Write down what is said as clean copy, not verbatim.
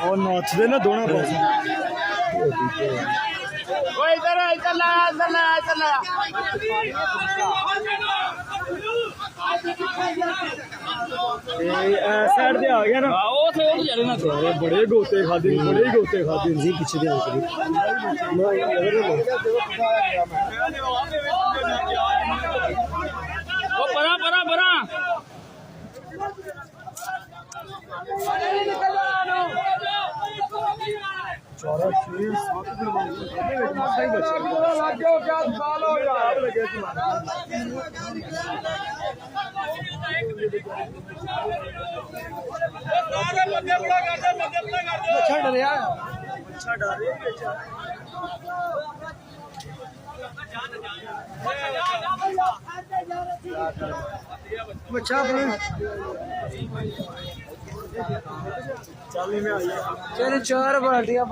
और नाचते ना दोनों पास इधर साइड से आ गया ना बड़े गोते खाते बड़े गोते खाते जी पीछे दे परा परा परा चल 4 बाल्टियां